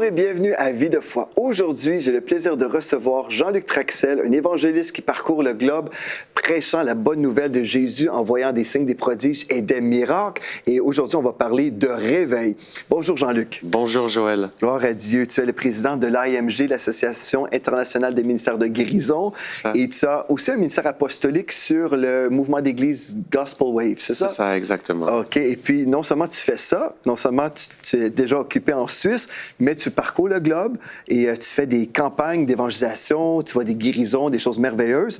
Bonjour et bienvenue à Vie de foi. Aujourd'hui, j'ai le plaisir de recevoir Jean-Luc Traxel, un évangéliste qui parcourt le globe prêchant la bonne nouvelle de Jésus en voyant des signes, des prodiges et des miracles. Et aujourd'hui, on va parler de réveil. Bonjour Jean-Luc. Bonjour Joël. Gloire à Dieu. Tu es le président de l'AMG, l'Association internationale des ministères de guérison. Et tu as aussi un ministère apostolique sur le mouvement d'église Gospel Wave, c'est ça? C'est ça, exactement. OK. Et puis, non seulement tu fais ça, non seulement tu es déjà occupé en Suisse, mais tu parcours le globe et tu fais des campagnes d'évangélisation, tu vois des guérisons, des choses merveilleuses.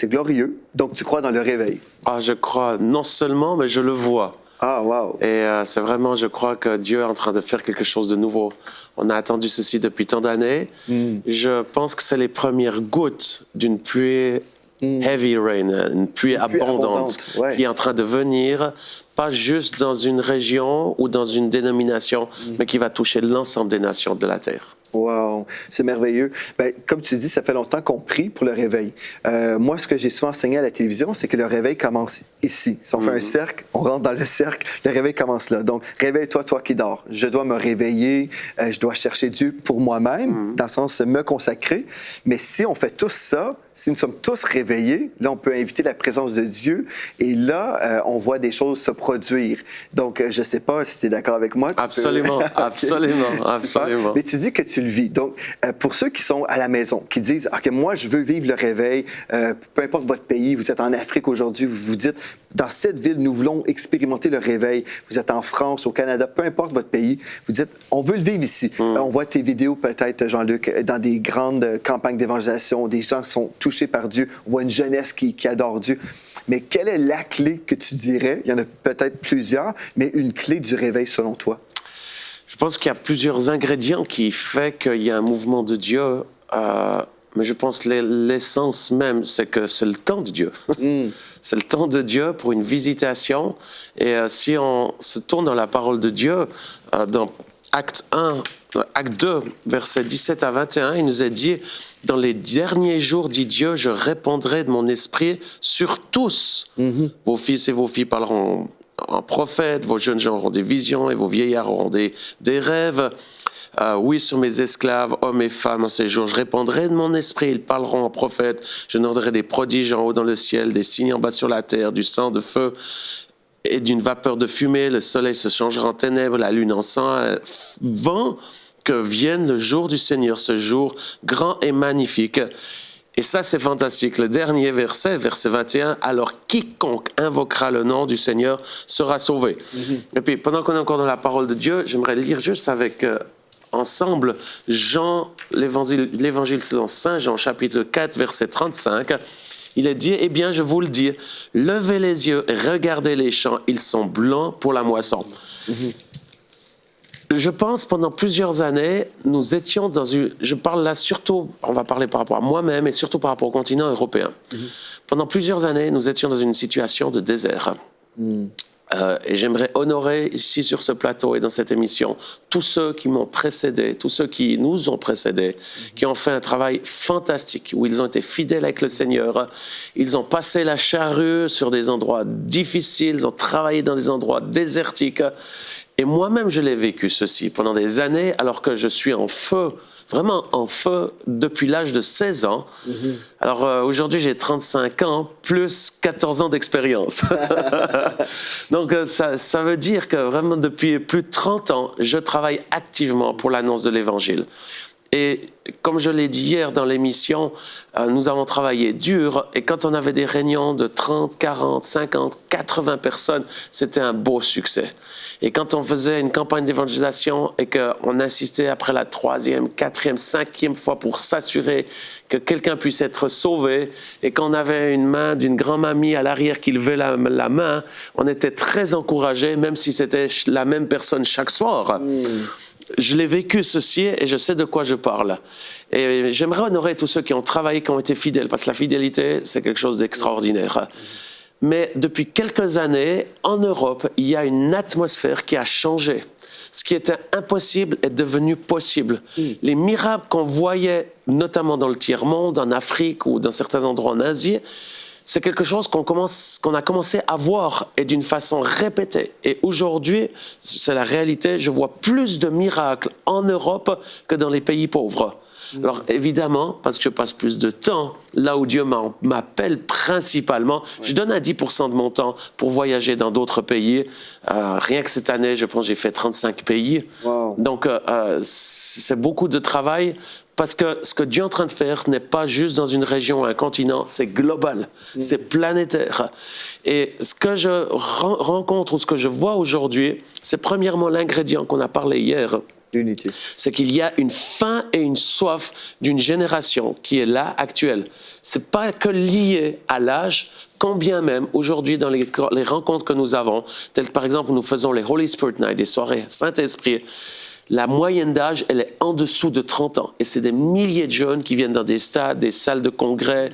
C'est glorieux. Donc, tu crois dans le réveil? Ah, je crois non seulement, mais je le vois. Ah, wow. Et c'est vraiment, je crois que Dieu est en train de faire quelque chose de nouveau. On a attendu ceci depuis tant d'années. Je pense que c'est les premières gouttes d'une pluie heavy rain, une pluie abondante ouais. qui est en train de venir, pas juste dans une région ou dans une dénomination, mais qui va toucher l'ensemble des nations de la terre. Wow, c'est merveilleux. Ben, comme tu dis, ça fait longtemps qu'on prie pour le réveil. Moi, ce que j'ai souvent enseigné à la télévision, c'est que le réveil commence ici. Si on fait un cercle, on rentre dans le cercle, le réveil commence là. Donc, réveille-toi, toi qui dors. Je dois me réveiller, je dois chercher Dieu pour moi-même, dans le sens de me consacrer. Mais si on fait tous ça, si nous sommes tous réveillés, là, on peut inviter la présence de Dieu et là, on voit des choses se produire. Donc, je ne sais pas si tu es d'accord avec moi. Absolument, absolument, absolument. Mais tu dis que tu le vis. Donc, pour ceux qui sont à la maison, qui disent « OK, moi, je veux vivre le réveil, peu importe votre pays, vous êtes en Afrique aujourd'hui, vous vous dites « Dans cette ville, nous voulons expérimenter le réveil. » Vous êtes en France, au Canada, peu importe votre pays, vous dites « On veut le vivre ici. On voit tes vidéos peut-être, Jean-Luc, dans des grandes campagnes d'évangélisation, des gens sont touchés par Dieu, on voit une jeunesse qui adore Dieu. Mais quelle est la clé que tu dirais? Il y en a peut-être plusieurs, mais une clé du réveil selon toi? Je pense qu'il y a plusieurs ingrédients qui font qu'il y a un mouvement de Dieu, mais je pense que l'essence même, c'est que c'est le temps de Dieu. C'est le temps de Dieu pour une visitation. Et si on se tourne dans la parole de Dieu, dans Acte 2, versets 17 à 21, il nous est dit « Dans les derniers jours, dit Dieu, je répandrai de mon esprit sur tous. Vos fils et vos filles parleront en prophète, vos jeunes gens auront des visions et vos vieillards auront des rêves. Oui, sur mes esclaves, hommes et femmes, en ces jours, je répandrai de mon esprit, ils parleront en prophète, je n'ordonnerai des prodiges en haut dans le ciel, des signes en bas sur la terre, du sang, de feu et d'une vapeur de fumée, le soleil se changera en ténèbres, la lune en sang, vent, que vienne le jour du Seigneur, ce jour grand et magnifique. » Et ça, c'est fantastique. Le dernier verset, verset 21, « Alors quiconque invoquera le nom du Seigneur sera sauvé. » Et puis, pendant qu'on est encore dans la parole de Dieu, j'aimerais lire juste avec ensemble Jean, l'évangile selon Saint Jean, chapitre 4, verset 35. Il est dit, « Eh bien, je vous le dis, levez les yeux et regardez les champs, ils sont blancs pour la moisson. » Je pense, pendant plusieurs années, nous étions dans une... Je parle là surtout, on va parler par rapport à moi-même et surtout par rapport au continent européen. Pendant plusieurs années, nous étions dans une situation de désert. Et j'aimerais honorer ici sur ce plateau et dans cette émission tous ceux qui m'ont précédé, tous ceux qui nous ont précédés, qui ont fait un travail fantastique, où ils ont été fidèles avec le Seigneur. Ils ont passé la charrue sur des endroits difficiles, ils ont travaillé dans des endroits désertiques. Et moi-même, je l'ai vécu, ceci, pendant des années, alors que je suis en feu, vraiment en feu, depuis l'âge de 16 ans. Alors, aujourd'hui, j'ai 35 ans, plus 14 ans d'expérience. Donc, ça veut dire que vraiment, depuis plus de 30 ans, je travaille activement pour l'annonce de l'Évangile. Et comme je l'ai dit hier dans l'émission, nous avons travaillé dur et quand on avait des réunions de 30, 40, 50, 80 personnes, c'était un beau succès. Et quand on faisait une campagne d'évangélisation et qu'on insistait après la 3e, 4e, 5e fois pour s'assurer que quelqu'un puisse être sauvé et qu'on avait une main d'une grand-mamie à l'arrière qui levait la main, on était très encouragés, même si c'était la même personne chaque soir. Je l'ai vécu ceci et je sais de quoi je parle. Et j'aimerais honorer tous ceux qui ont travaillé, qui ont été fidèles, parce que la fidélité, c'est quelque chose d'extraordinaire. Mais depuis quelques années, en Europe, il y a une atmosphère qui a changé. Ce qui était impossible est devenu possible. Les miracles qu'on voyait, notamment dans le tiers-monde, en Afrique ou dans certains endroits en Asie, c'est quelque chose qu'on a commencé à voir et d'une façon répétée. Et aujourd'hui, c'est la réalité, je vois plus de miracles en Europe que dans les pays pauvres. Alors évidemment, parce que je passe plus de temps là où Dieu m'appelle principalement, je donne à 10% de mon temps pour voyager dans d'autres pays. Rien que cette année, je pense que j'ai fait 35 pays. Wow. Donc c'est beaucoup de travail. Parce que ce que Dieu est en train de faire n'est pas juste dans une région ou un continent, c'est global, c'est planétaire. Et ce que je rencontre ou ce que je vois aujourd'hui, c'est premièrement l'ingrédient qu'on a parlé hier. L'unité. C'est qu'il y a une faim et une soif d'une génération qui est là, actuelle. C'est pas que lié à l'âge, quand bien même, aujourd'hui, dans les rencontres que nous avons, telles que par exemple, nous faisons les Holy Spirit Night, des soirées Saint-Esprit, la moyenne d'âge, elle est en dessous de 30 ans. Et c'est des milliers de jeunes qui viennent dans des stades, des salles de congrès,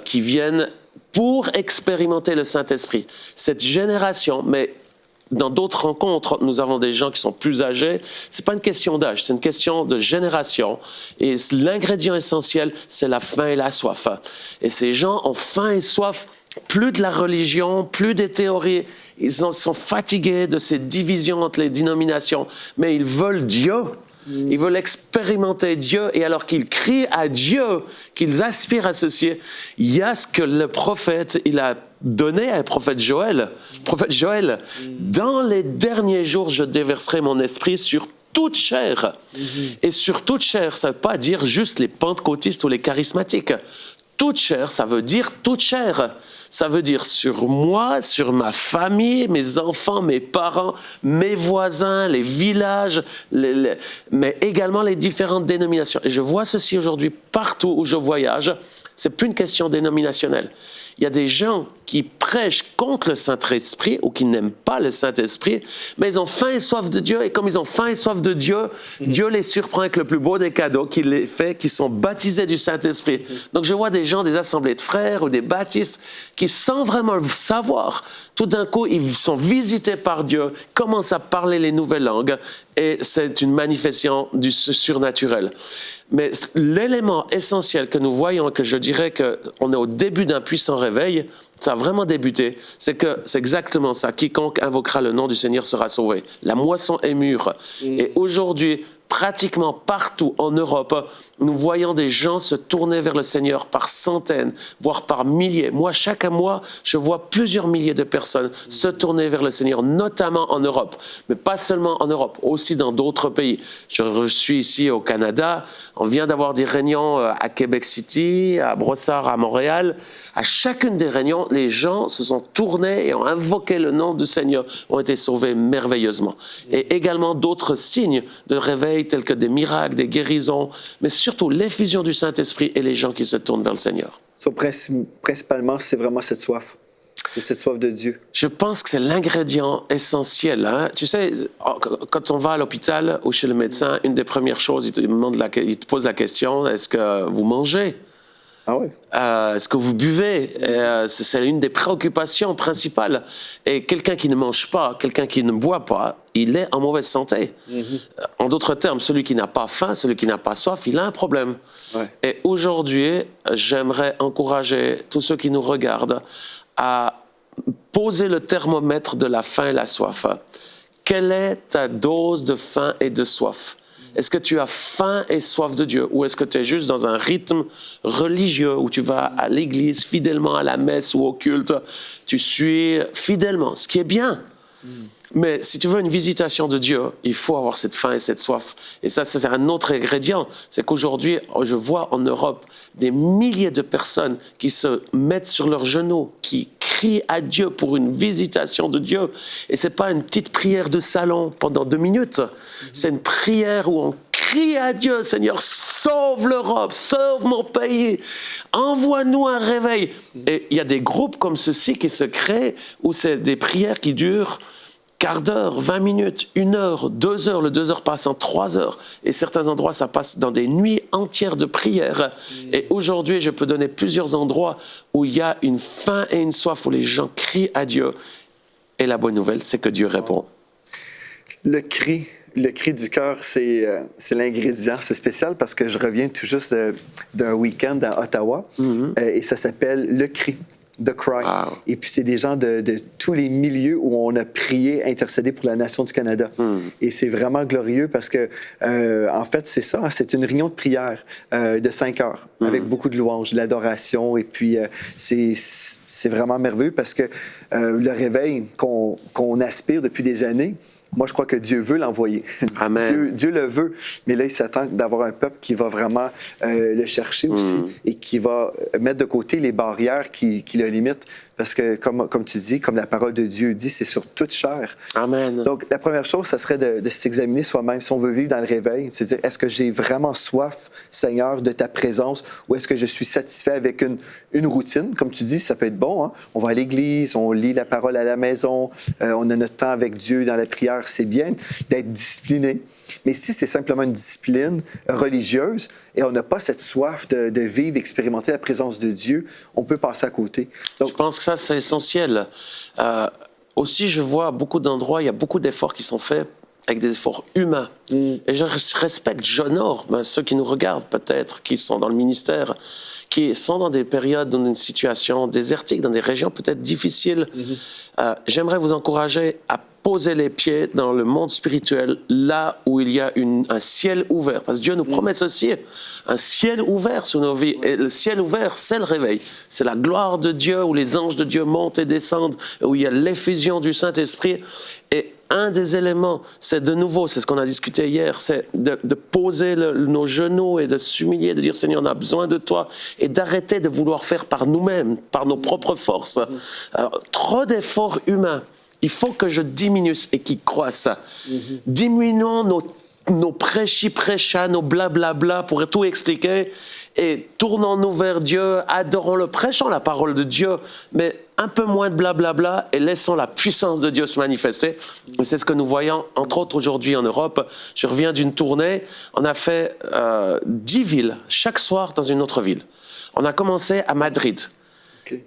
qui viennent pour expérimenter le Saint-Esprit. Cette génération, mais dans d'autres rencontres, nous avons des gens qui sont plus âgés. C'est pas une question d'âge, c'est une question de génération. Et l'ingrédient essentiel, c'est la faim et la soif. Et ces gens ont faim et soif, plus de la religion, plus des théories. Ils sont fatigués de ces divisions entre les dénominations, mais ils veulent Dieu. Ils veulent expérimenter Dieu, et alors qu'ils crient à Dieu, qu'ils aspirent à ceci, il y a ce que le prophète, il a donné à le prophète Joël. Dans les derniers jours, je déverserai mon esprit sur toute chair. Et sur toute chair, ça ne veut pas dire juste les pentecôtistes ou les charismatiques. Toute chair, ça veut dire toute chair. Ça veut dire sur moi, sur ma famille, mes enfants, mes parents, mes voisins, les villages, mais également les différentes dénominations. Et je vois ceci aujourd'hui partout où je voyage. C'est plus une question dénominationnelle. Il y a des gens qui prêchent contre le Saint-Esprit ou qui n'aiment pas le Saint-Esprit, mais ils ont faim et soif de Dieu, et comme ils ont faim et soif de Dieu, Dieu les surprend avec le plus beau des cadeaux qu'il les fait, qui sont baptisés du Saint-Esprit. Donc je vois des gens, des assemblées de frères ou des baptistes, qui sans vraiment le savoir, tout d'un coup, ils sont visités par Dieu, commencent à parler les nouvelles langues, et c'est une manifestation du surnaturel. Mais l'élément essentiel que nous voyons, et que je dirais qu'on est au début d'un puissant réveil, ça a vraiment débuté, c'est que c'est exactement ça. Quiconque invoquera le nom du Seigneur sera sauvé. La moisson est mûre. Et aujourd'hui, pratiquement partout en Europe, nous voyons des gens se tourner vers le Seigneur par centaines, voire par milliers. Moi, chaque mois, je vois plusieurs milliers de personnes se tourner vers le Seigneur, notamment en Europe. Mais pas seulement en Europe, aussi dans d'autres pays. Je suis ici au Canada. On vient d'avoir des réunions à Québec City, à Brossard, à Montréal. À chacune des réunions, les gens se sont tournés et ont invoqué le nom du Seigneur, ont été sauvés merveilleusement. Et également d'autres signes de réveil, tels que des miracles, des guérisons, mais surtout l'effusion du Saint-Esprit et les gens qui se tournent vers le Seigneur. Principalement, c'est vraiment cette soif. C'est cette soif de Dieu. Je pense que c'est l'ingrédient essentiel. Hein? Tu sais, quand on va à l'hôpital ou chez le médecin, une des premières choses, il te pose la question, est-ce que vous mangez? Ah oui. Est-ce que vous buvez? C'est une des préoccupations principales. Et quelqu'un qui ne mange pas, quelqu'un qui ne boit pas, il est en mauvaise santé. En d'autres termes, celui qui n'a pas faim, celui qui n'a pas soif, il a un problème. Ouais. Et aujourd'hui, j'aimerais encourager tous ceux qui nous regardent à poser le thermomètre de la faim et la soif. Quelle est ta dose de faim et de soif? Est-ce que tu as faim et soif de Dieu, ou est-ce que tu es juste dans un rythme religieux où tu vas à l'église fidèlement, à la messe ou au culte, tu suis fidèlement, ce qui est bien. Mais si tu veux une visitation de Dieu, il faut avoir cette faim et cette soif. Et ça, c'est un autre ingrédient. C'est qu'aujourd'hui, je vois en Europe des milliers de personnes qui se mettent sur leurs genoux, qui crient à Dieu pour une visitation de Dieu. Et c'est pas une petite prière de salon pendant 2 minutes. C'est une prière où on crie à Dieu, Seigneur, sauve l'Europe, sauve mon pays, envoie-nous un réveil. Et il y a des groupes comme ceux-ci qui se créent où c'est des prières qui durent quart d'heure, 20 minutes, 1 heure, 2 heures, le 2 heures passe en 3 heures. Et certains endroits, ça passe dans des nuits entières de prière. Et aujourd'hui, je peux donner plusieurs endroits où il y a une faim et une soif, où les gens crient à Dieu. Et la bonne nouvelle, c'est que Dieu répond. Le cri du cœur, c'est l'ingrédient. C'est spécial parce que je reviens tout juste d'un week-end à Ottawa et ça s'appelle Le Cri. The Cry. Wow. Et puis, c'est des gens de tous les milieux où on a prié, intercédé pour la nation du Canada. Et c'est vraiment glorieux parce que, en fait, c'est ça, hein, c'est une réunion de prière de 5 heures avec beaucoup de louanges, de l'adoration. Et puis, c'est vraiment merveilleux parce que le réveil qu'on aspire depuis des années, moi, je crois que Dieu veut l'envoyer. Amen. Dieu le veut. Mais là, il s'attend d'avoir un peuple qui va vraiment le chercher aussi et qui va mettre de côté les barrières qui le limitent. Parce que, comme tu dis, comme la parole de Dieu dit, c'est sur toute chair. Amen. Donc, la première chose, ça serait de s'examiner soi-même. Si on veut vivre dans le réveil, c'est dire, est-ce que j'ai vraiment soif, Seigneur, de ta présence, ou est-ce que je suis satisfait avec une routine? Comme tu dis, ça peut être bon. Hein? On va à l'église, on lit la parole à la maison, on a notre temps avec Dieu dans la prière. C'est bien d'être discipliné. Mais si c'est simplement une discipline religieuse et on n'a pas cette soif de vivre, expérimenter la présence de Dieu, on peut passer à côté. Donc, je pense que ça, c'est essentiel. Aussi, je vois à beaucoup d'endroits, il y a beaucoup d'efforts qui sont faits avec des efforts humains. Et je respecte, j'honore ceux qui nous regardent peut-être, qui sont dans le ministère, qui sont dans des périodes, dans une situation désertique, dans des régions peut-être difficiles. J'aimerais vous encourager à poser les pieds dans le monde spirituel, là où il y a un ciel ouvert. Parce que Dieu nous promet aussi un ciel ouvert sur nos vies. Et le ciel ouvert, c'est le réveil. C'est la gloire de Dieu, où les anges de Dieu montent et descendent, où il y a l'effusion du Saint-Esprit. Et un des éléments, c'est de nouveau, c'est ce qu'on a discuté hier, c'est de poser nos genoux et de s'humilier, de dire Seigneur, on a besoin de toi, et d'arrêter de vouloir faire par nous-mêmes, par nos propres forces. Trop d'efforts humains. Il faut que je diminue et qu'ils croissent. Diminuons nos prêchis-prêchas, nos blablabla pour tout expliquer et tournons-nous vers Dieu, adorons-le, prêchons la parole de Dieu, mais un peu moins de blablabla et laissons la puissance de Dieu se manifester. Et c'est ce que nous voyons, entre autres aujourd'hui en Europe. Je reviens d'une tournée, on a fait 10 villes, chaque soir dans une autre ville. On a commencé à Madrid,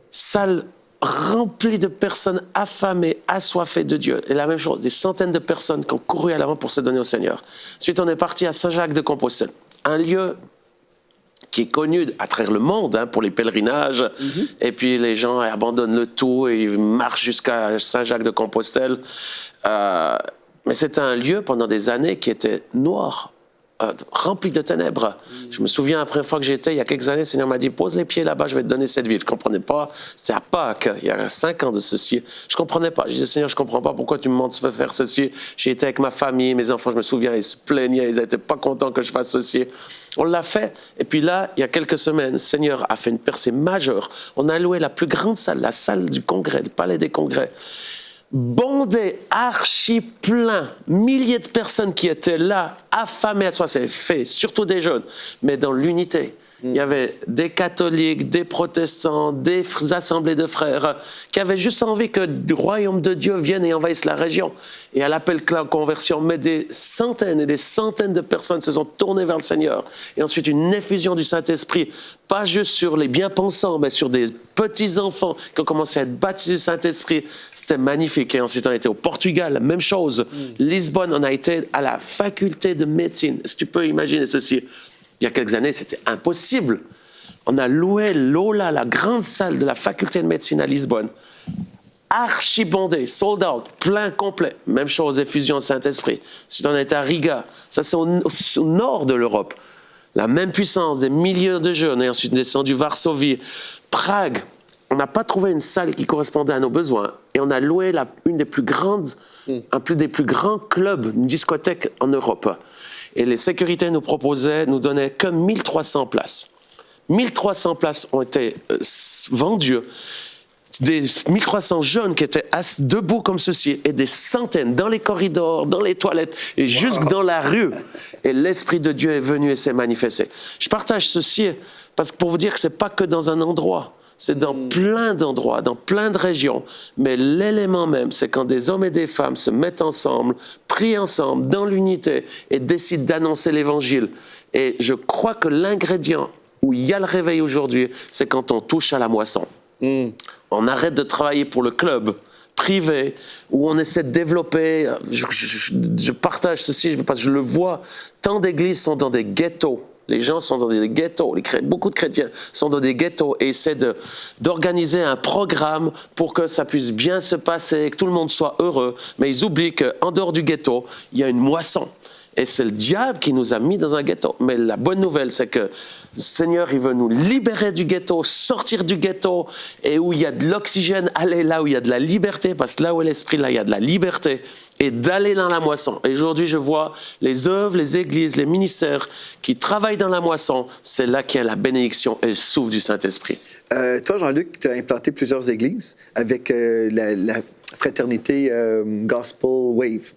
salle rempli de personnes affamées, assoiffées de Dieu. Et la même chose, des centaines de personnes qui ont couru à l'avant pour se donner au Seigneur. Ensuite, on est parti à Saint-Jacques-de-Compostelle, un lieu qui est connu à travers le monde pour les pèlerinages. Et puis les gens abandonnent le tout et ils marchent jusqu'à Saint-Jacques-de-Compostelle. Mais c'était un lieu pendant des années qui était noir, rempli de ténèbres. Je me souviens, la première fois que j'étais, il y a quelques années, le Seigneur m'a dit, pose les pieds là-bas, je vais te donner cette ville. Je ne comprenais pas, c'était à Pâques, il y a 5 ans de ceci. Je ne comprenais pas. Je disais, Seigneur, je ne comprends pas pourquoi tu me demandes de faire ceci. J'ai été avec ma famille, mes enfants, je me souviens, ils se plaignaient, ils n'étaient pas contents que je fasse ceci. On l'a fait. Et puis là, il y a quelques semaines, le Seigneur a fait une percée majeure. On a loué la plus grande salle, la salle du Congrès, le palais des Congrès. Bondé, archi plein, milliers de personnes qui étaient là, affamées à soi, c'est fait, surtout des jeunes, mais dans l'unité. Il y avait des catholiques, des protestants, des assemblées de frères qui avaient juste envie que le royaume de Dieu vienne et envahisse la région. Et à l'appel conversion, mais des centaines et des centaines de personnes se sont tournées vers le Seigneur. Et ensuite, une effusion du Saint-Esprit, pas juste sur les bien-pensants, mais sur des petits-enfants qui ont commencé à être baptisés du Saint-Esprit. C'était magnifique. Et ensuite, on a été au Portugal, même chose. Lisbonne, on a été à la faculté de médecine. Est-ce que tu peux imaginer ceci ? Il y a quelques années, c'était impossible. On a loué l'Ola, la grande salle de la faculté de médecine à Lisbonne. Archibondé, sold out, plein complet. Même chose, effusion de Saint-Esprit. Si on est à Riga, ça c'est au nord de l'Europe. La même puissance, des milliers de jeunes. Et ensuite descendu Varsovie, Prague. On n'a pas trouvé une salle qui correspondait à nos besoins. Et on a loué une des plus grandes, un des plus grands clubs, une discothèque en Europe. Et les sécurités nous donnaient que 1300 places. 1300 places ont été vendues. Des 1300 jeunes qui étaient debout comme ceci, et des centaines dans les corridors, dans les toilettes, et jusque dans la rue. Et l'Esprit de Dieu est venu et s'est manifesté. Je partage ceci parce que pour vous dire que ce n'est pas que dans un endroit. C'est dans plein d'endroits, dans plein de régions. Mais l'élément même, c'est quand des hommes et des femmes se mettent ensemble, prient ensemble, dans l'unité, et décident d'annoncer l'Évangile. Et je crois que l'ingrédient où il y a le réveil aujourd'hui, c'est quand on touche à la moisson. On arrête de travailler pour le club privé, où on essaie de développer. Je partage ceci, parce que je le vois. Tant d'églises sont dans des ghettos. Les gens sont dans des ghettos, beaucoup de chrétiens sont dans des ghettos et essaient d'organiser un programme pour que ça puisse bien se passer, que tout le monde soit heureux. Mais ils oublient qu'en dehors du ghetto, il y a une moisson. Et c'est le diable qui nous a mis dans un ghetto. Mais la bonne nouvelle, c'est que le Seigneur, il veut nous libérer du ghetto, sortir du ghetto, et où il y a de l'oxygène, aller là où il y a de la liberté, parce que là où est l'esprit, là, il y a de la liberté, et d'aller dans la moisson. Et aujourd'hui, je vois les œuvres, les églises, les ministères qui travaillent dans la moisson, c'est là qu'il y a la bénédiction et le souffle du Saint-Esprit. Toi, Jean-Luc, tu as implanté plusieurs églises avec la fraternité Gospel Wave.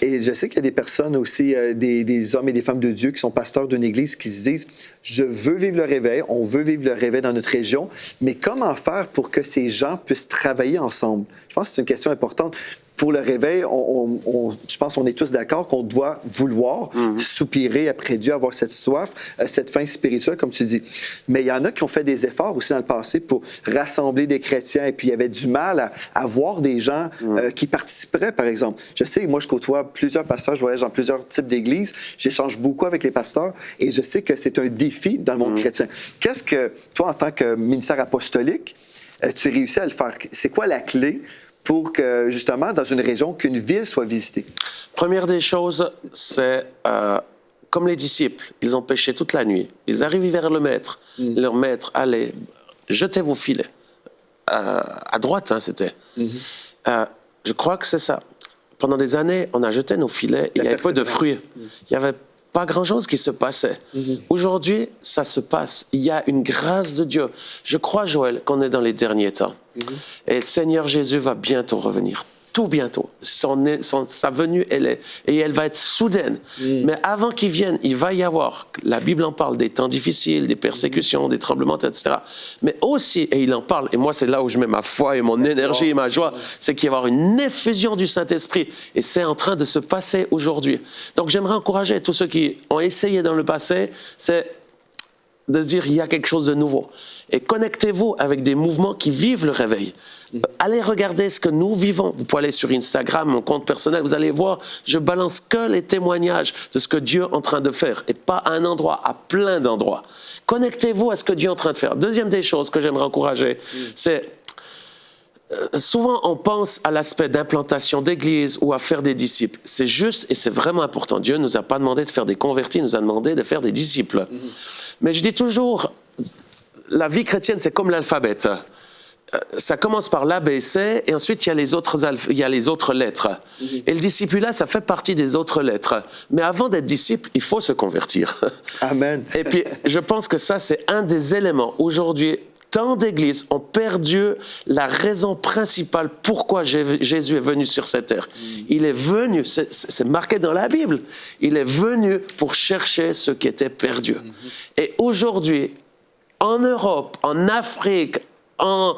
Et je sais qu'il y a des personnes aussi, des hommes et des femmes de Dieu qui sont pasteurs d'une église qui se disent « Je veux vivre le réveil, on veut vivre le réveil dans notre région, mais comment faire pour que ces gens puissent travailler ensemble? » Je pense que c'est une question importante. Pour le réveil, je pense qu'on est tous d'accord qu'on doit vouloir soupirer après Dieu, avoir cette soif, cette faim spirituelle, comme tu dis. Mais il y en a qui ont fait des efforts aussi dans le passé pour rassembler des chrétiens, et puis il y avait du mal à voir des gens qui participeraient, par exemple. Je sais, moi, je côtoie plusieurs pasteurs, je voyage dans plusieurs types d'églises, j'échange beaucoup avec les pasteurs, et je sais que c'est un défi dans le monde chrétien. Qu'est-ce que, toi, en tant que ministère apostolique, tu réussis à le faire? C'est quoi la clé pour que, justement, dans une région, qu'une ville soit visitée? Première des choses, c'est comme les disciples, ils ont pêché toute la nuit. Ils arrivent vers le maître. Leur maître, allez, jetez vos filets. À droite, hein, c'était. Je crois que c'est ça. Pendant des années, on a jeté nos filets, il y avait peu de fruits. Il n'y avait pas grand-chose qui se passait. Aujourd'hui, ça se passe. Il y a une grâce de Dieu. Je crois, Joël, qu'on est dans les derniers temps. Et le Seigneur Jésus va bientôt revenir. Tout bientôt. Sa venue, elle va être soudaine. Mais avant qu'il vienne, il va y avoir, la Bible en parle, des temps difficiles, des persécutions, des tremblements, etc. Mais aussi, et il en parle, et moi c'est là où je mets ma foi et mon énergie et ma joie, c'est qu'il va y avoir une effusion du Saint-Esprit. Et c'est en train de se passer aujourd'hui. Donc j'aimerais encourager tous ceux qui ont essayé dans le passé, c'est de se dire il y a quelque chose de nouveau. Et connectez-vous avec des mouvements qui vivent le réveil. Allez regarder ce que nous vivons. Vous pouvez aller sur Instagram, mon compte personnel, vous allez voir, je balance que les témoignages de ce que Dieu est en train de faire. Et pas à un endroit, à plein d'endroits. Connectez-vous à ce que Dieu est en train de faire. Deuxième des choses que j'aimerais encourager, c'est souvent on pense à l'aspect d'implantation d'église ou à faire des disciples. C'est juste et c'est vraiment important. Dieu ne nous a pas demandé de faire des convertis, il nous a demandé de faire des disciples. Mais je dis toujours, la vie chrétienne c'est comme l'alphabet. Ça commence par l'ABC et ensuite il y a les autres lettres. Et le discipulat, ça fait partie des autres lettres. Mais avant d'être disciple, il faut se convertir. Amen. Et puis, je pense que ça, c'est un des éléments. Aujourd'hui, tant d'églises ont perdu la raison principale pourquoi Jésus est venu sur cette terre. Il est venu, c'est marqué dans la Bible, il est venu pour chercher ce qui était perdu. Et aujourd'hui, en Europe, en Afrique, en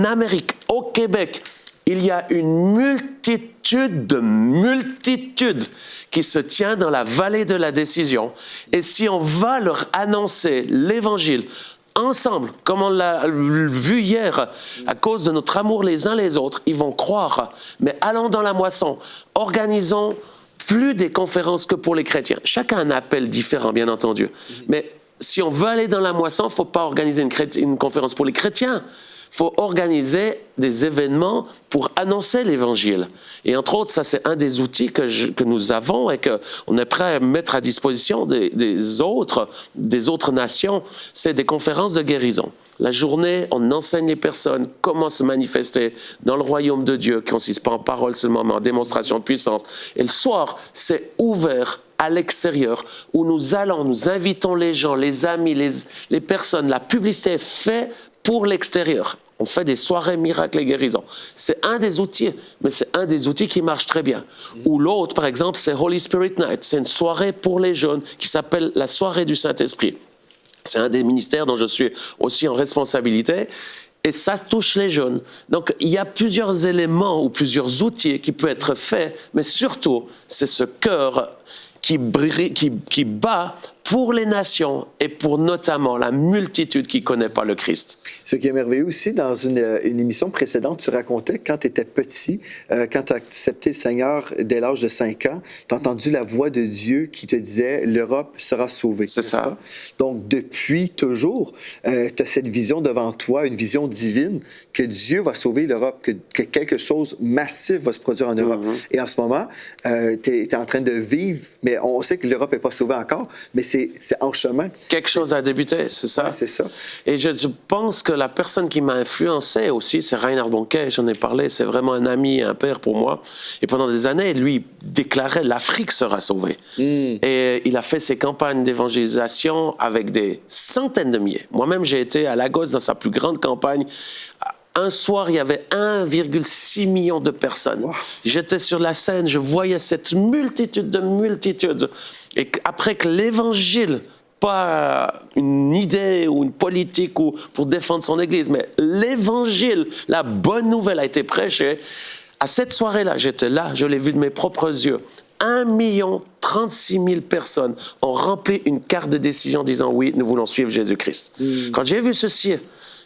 Amérique, au Québec, il y a une multitude qui se tient dans la vallée de la décision. Et si on va leur annoncer l'évangile ensemble, comme on l'a vu hier, à cause de notre amour les uns les autres, ils vont croire. Mais allons dans la moisson, organisons plus des conférences que pour les chrétiens. Chacun a un appel différent, bien entendu. Mais si on veut aller dans la moisson, il ne faut pas organiser une conférence pour les chrétiens. Il faut organiser des événements pour annoncer l'Évangile. Et entre autres, ça c'est un des outils que nous avons et qu'on est prêt à mettre à disposition des autres nations. C'est des conférences de guérison. La journée, on enseigne les personnes comment se manifester dans le royaume de Dieu, qui ne consiste pas en parole seulement, mais en démonstration de puissance. Et le soir, c'est ouvert à l'extérieur, où nous invitons les gens, les amis, les personnes. La publicité est faite pour l'extérieur. On fait des soirées miracles et guérisons. C'est un des outils, mais c'est un des outils qui marche très bien. Ou l'autre, par exemple, c'est Holy Spirit Night. C'est une soirée pour les jeunes qui s'appelle la soirée du Saint-Esprit. C'est un des ministères dont je suis aussi en responsabilité. Et ça touche les jeunes. Donc, il y a plusieurs éléments ou plusieurs outils qui peuvent être faits, mais surtout, c'est ce cœur qui bat pour les nations et pour notamment la multitude qui ne connaît pas le Christ. Ce qui est merveilleux aussi, dans une émission précédente, tu racontais quand tu étais petit, quand tu as accepté le Seigneur dès l'âge de 5 ans, tu as entendu la voix de Dieu qui te disait « l'Europe sera sauvée ». C'est ça. Pas? Donc, depuis toujours, tu as cette vision devant toi, une vision divine, que Dieu va sauver l'Europe, que quelque chose massif va se produire en Europe. Et en ce moment, tu es en train de vivre, mais on sait que l'Europe n'est pas sauvée encore, mais c'est en chemin. Quelque chose a débuté, c'est ça? Ouais, c'est ça. Et je pense que la personne qui m'a influencé aussi, c'est Reinhard Bonnke, j'en ai parlé, c'est vraiment un ami et un père pour moi. Et pendant des années, lui déclarait l'Afrique sera sauvée. Et il a fait ses campagnes d'évangélisation avec des centaines de milliers. Moi-même, j'ai été à Lagos dans sa plus grande campagne. Un soir, il y avait 1,6 million de personnes. Wow. J'étais sur la scène, je voyais cette multitude. Et après que l'évangile, pas une idée ou une politique ou pour défendre son église, mais l'évangile, la bonne nouvelle a été prêchée. À cette soirée-là, j'étais là, je l'ai vu de mes propres yeux. 1 36 000 personnes ont rempli une carte de décision disant oui, nous voulons suivre Jésus-Christ. Quand j'ai vu ceci,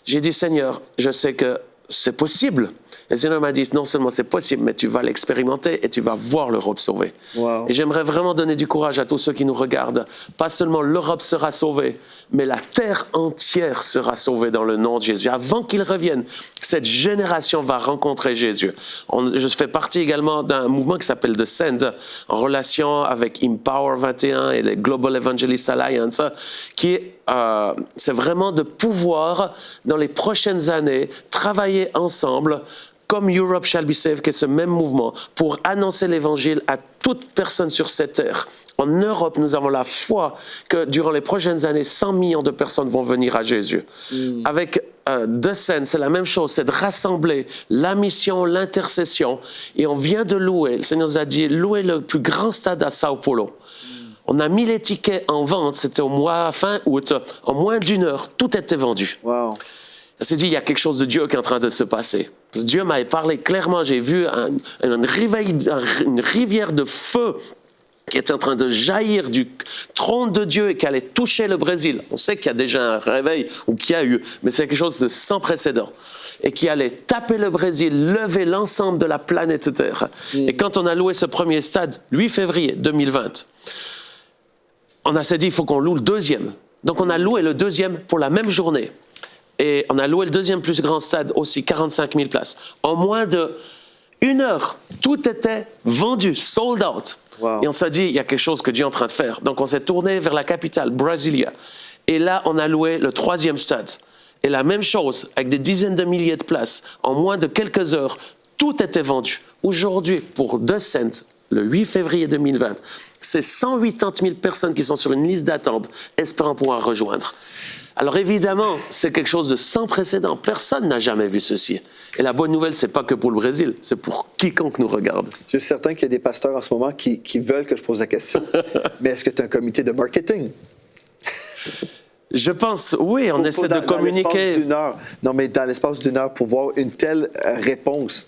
j'ai dit, Seigneur, je sais que c'est possible. Et le Seigneur m'a dit, non seulement c'est possible, mais tu vas l'expérimenter et tu vas voir l'Europe sauvée. Wow. Et j'aimerais vraiment donner du courage à tous ceux qui nous regardent. Pas seulement l'Europe sera sauvée, mais la terre entière sera sauvée dans le nom de Jésus. Avant qu'il revienne, cette génération va rencontrer Jésus. Je fais partie également d'un mouvement qui s'appelle The Send, en relation avec Empower 21 et les Global Evangelist Alliance, qui est c'est vraiment de pouvoir, dans les prochaines années, travailler ensemble, comme Europe Shall Be Saved, qui est ce même mouvement, pour annoncer l'évangile à toute personne sur cette terre. En Europe, nous avons la foi que durant les prochaines années, 100 millions de personnes vont venir à Jésus. Avec The Send, c'est la même chose, c'est de rassembler la mission, l'intercession. Et on vient de louer, le Seigneur nous a dit, louer le plus grand stade à Sao Paulo. On a mis les tickets en vente, c'était fin août, en moins d'1 heure, tout était vendu. Wow. On s'est dit, il y a quelque chose de Dieu qui est en train de se passer. Parce que Dieu m'avait parlé clairement, j'ai vu une rivière de feu qui était en train de jaillir du trône de Dieu et qui allait toucher le Brésil. On sait qu'il y a déjà un réveil, ou qu'il y a eu, mais c'est quelque chose de sans précédent. Et qui allait taper le Brésil, lever l'ensemble de la planète Terre. Et quand on a loué ce premier stade, 8 février 2020, on s'est dit, il faut qu'on loue le deuxième. Donc on a loué le deuxième pour la même journée. Et on a loué le deuxième plus grand stade aussi, 45 000 places. En moins d'1 heure, tout était vendu, sold out. Wow. Et on s'est dit, il y a quelque chose que Dieu est en train de faire. Donc on s'est tourné vers la capitale, Brasilia. Et là, on a loué le 3e stade. Et la même chose, avec des dizaines de milliers de places, en moins de quelques heures, tout était vendu. Aujourd'hui, pour The Send, le 8 février 2020, c'est 180 000 personnes qui sont sur une liste d'attente, espérant pouvoir rejoindre. Alors évidemment, c'est quelque chose de sans précédent. Personne n'a jamais vu ceci. Et la bonne nouvelle, c'est pas que pour le Brésil, c'est pour quiconque nous regarde. Je suis certain qu'il y a des pasteurs en ce moment qui veulent que je pose la question. Mais est-ce que tu as un comité de marketing? Je pense, oui, on essaie de communiquer. Non, mais dans l'espace d'1 heure, pour voir une telle réponse.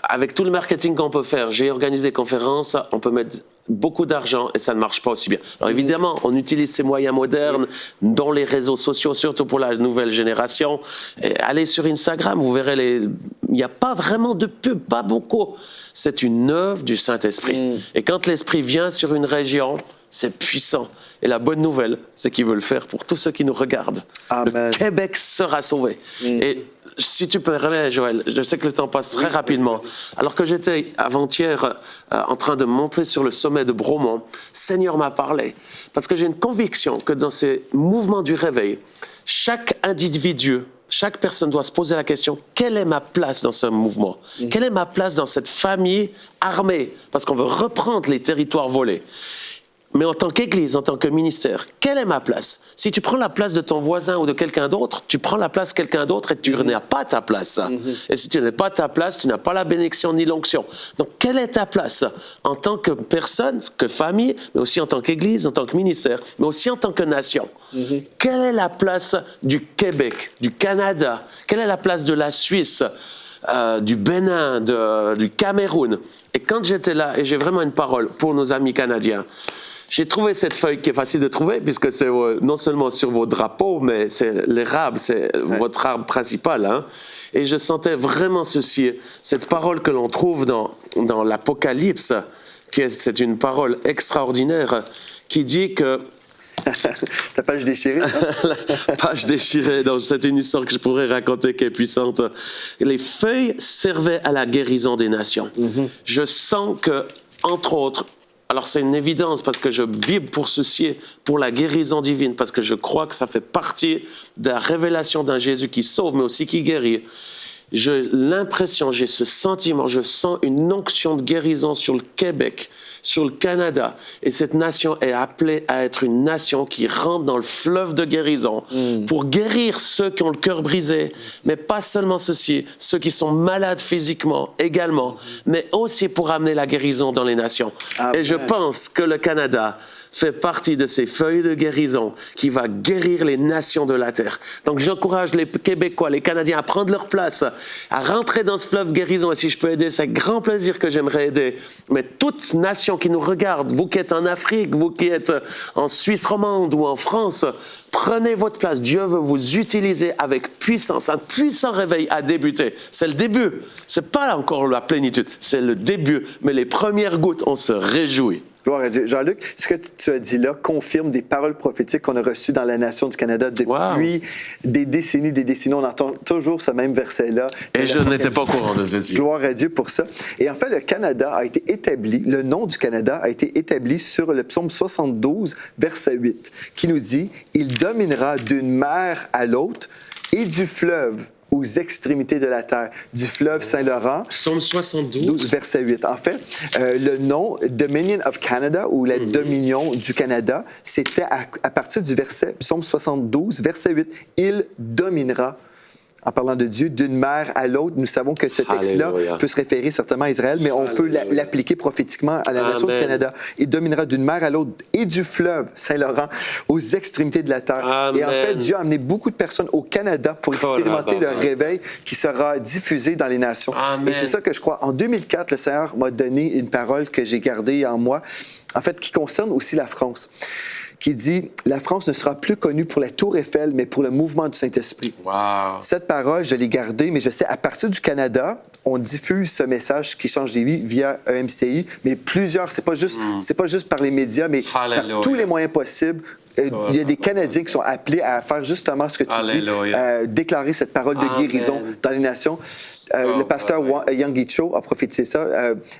Avec tout le marketing qu'on peut faire, j'ai organisé des conférences, on peut mettre beaucoup d'argent et ça ne marche pas aussi bien. Alors évidemment, on utilise ces moyens modernes dans les réseaux sociaux, surtout pour la nouvelle génération. Et allez sur Instagram, vous verrez, il n'y a pas vraiment de pub, pas beaucoup. C'est une œuvre du Saint-Esprit. Et quand l'Esprit vient sur une région, c'est puissant. Et la bonne nouvelle, c'est qu'il veut le faire pour tous ceux qui nous regardent. Amen. Le Québec sera sauvé. Et si tu peux, Joël, je sais que le temps passe très rapidement. Alors que j'étais avant-hier en train de monter sur le sommet de Bromont, Seigneur m'a parlé. Parce que j'ai une conviction que dans ces mouvements du réveil, chaque individu, chaque personne doit se poser la question, quelle est ma place dans ce mouvement? Quelle est ma place dans cette famille armée? Parce qu'on veut reprendre les territoires volés. Mais en tant qu'Église, en tant que ministère, quelle est ma place? Si tu prends la place de ton voisin ou de quelqu'un d'autre, tu prends la place de quelqu'un d'autre et tu n'as pas ta place. Et si tu n'as pas ta place, tu n'as pas la bénédiction ni l'onction. Donc, quelle est ta place en tant que personne, que famille, mais aussi en tant qu'Église, en tant que ministère, mais aussi en tant que nation? Quelle est la place du Québec, du Canada? Quelle est la place de la Suisse? Du Bénin, du Cameroun? Et quand j'étais là, et j'ai vraiment une parole pour nos amis canadiens, J'ai trouvé cette feuille qui est facile de trouver puisque c'est non seulement sur vos drapeaux, mais c'est l'érable, c'est votre arbre principal. Hein. Et je sentais vraiment ceci, cette parole que l'on trouve dans l'Apocalypse, c'est une parole extraordinaire qui dit que... Ta page déchirée. Hein? La page déchirée, donc c'est une histoire que je pourrais raconter qui est puissante. Les feuilles servaient à la guérison des nations. Je sens que, entre autres, alors c'est une évidence parce que je vibre pour ceci, pour la guérison divine, parce que je crois que ça fait partie de la révélation d'un Jésus qui sauve, mais aussi qui guérit. J'ai l'impression, j'ai ce sentiment, je sens une onction de guérison sur le Québec, sur le Canada. Et cette nation est appelée à être une nation qui rentre dans le fleuve de guérison pour guérir ceux qui ont le cœur brisé, mais pas seulement ceux-ci, ceux qui sont malades physiquement également, mais aussi pour amener la guérison dans les nations. Et je pense que le Canada fait partie de ces feuilles de guérison qui va guérir les nations de la terre. Donc j'encourage les Québécois, les Canadiens à prendre leur place, à rentrer dans ce fleuve de guérison. Et si je peux aider, c'est avec grand plaisir que j'aimerais aider. Mais toute nation qui nous regarde, vous qui êtes en Afrique, vous qui êtes en Suisse romande ou en France, prenez votre place. Dieu veut vous utiliser avec puissance. Un puissant réveil a débuté. C'est le début. C'est pas encore la plénitude, c'est le début. Mais les premières gouttes, on se réjouit. Gloire à Dieu. Jean-Luc, ce que tu as dit là confirme des paroles prophétiques qu'on a reçues dans la nation du Canada depuis des décennies. On entend toujours ce même verset-là. Et je n'étais pas au courant de ceci. Gloire à Dieu pour ça. Et en fait, le Canada a été établi, le nom du Canada a été établi sur le psaume 72, verset 8, qui nous dit « Il dominera d'une mer à l'autre et du fleuve aux extrémités de la terre, du fleuve Saint-Laurent. » Psaume 72. Verset 8. En fait, le nom Dominion of Canada ou la Dominion du Canada, c'était à partir du verset Psaume 72, verset 8. Il dominera. En parlant de Dieu, d'une mer à l'autre, nous savons que ce texte-là peut se référer certainement à Israël, mais on peut l'appliquer prophétiquement à la nation du Canada. Il dominera d'une mer à l'autre et du fleuve Saint-Laurent aux extrémités de la terre. Amen. Et en fait, Dieu a amené beaucoup de personnes au Canada pour expérimenter le réveil qui sera diffusé dans les nations. Amen. Et c'est ça que je crois. En 2004, le Seigneur m'a donné une parole que j'ai gardée en moi, en fait, qui concerne aussi la France, qui dit « La France ne sera plus connue pour la Tour Eiffel, mais pour le mouvement du Saint-Esprit. » Wow. Cette parole, je l'ai gardée, mais je sais, à partir du Canada, on diffuse ce message qui change des vies via EMCI, mais plusieurs, c'est pas juste par les médias, mais par tous les moyens possibles. Il y a des Canadiens qui sont appelés à faire justement ce que tu dis, déclarer cette parole de guérison dans les nations. Le pasteur Yonggi Cho a prophétisé ça.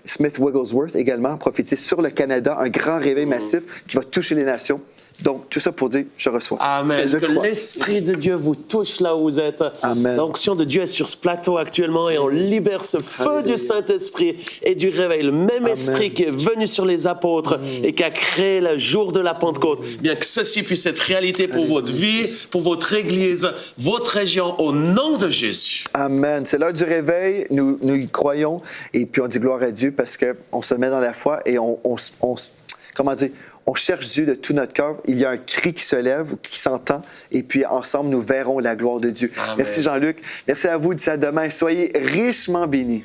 Smith Wigglesworth également a prophétisé sur le Canada, un grand réveil massif qui va toucher les nations. Donc, tout ça pour dire, je reçois. Amen. Que l'Esprit de Dieu vous touche là où vous êtes. Amen. L'onction de Dieu est sur ce plateau actuellement et on libère ce feu du Saint-Esprit et du réveil. Le même Esprit qui est venu sur les apôtres et qui a créé le jour de la Pentecôte. Bien que ceci puisse être réalité pour votre vie, pour votre Église, votre région, au nom de Jésus. Amen. C'est l'heure du réveil. Nous y croyons et puis on dit gloire à Dieu parce qu'on se met dans la foi et on cherche Dieu de tout notre cœur. Il y a un cri qui se lève, qui s'entend, et puis ensemble, nous verrons la gloire de Dieu. Amen. Merci Jean-Luc. Merci à vous. D'ici à demain. Soyez richement bénis.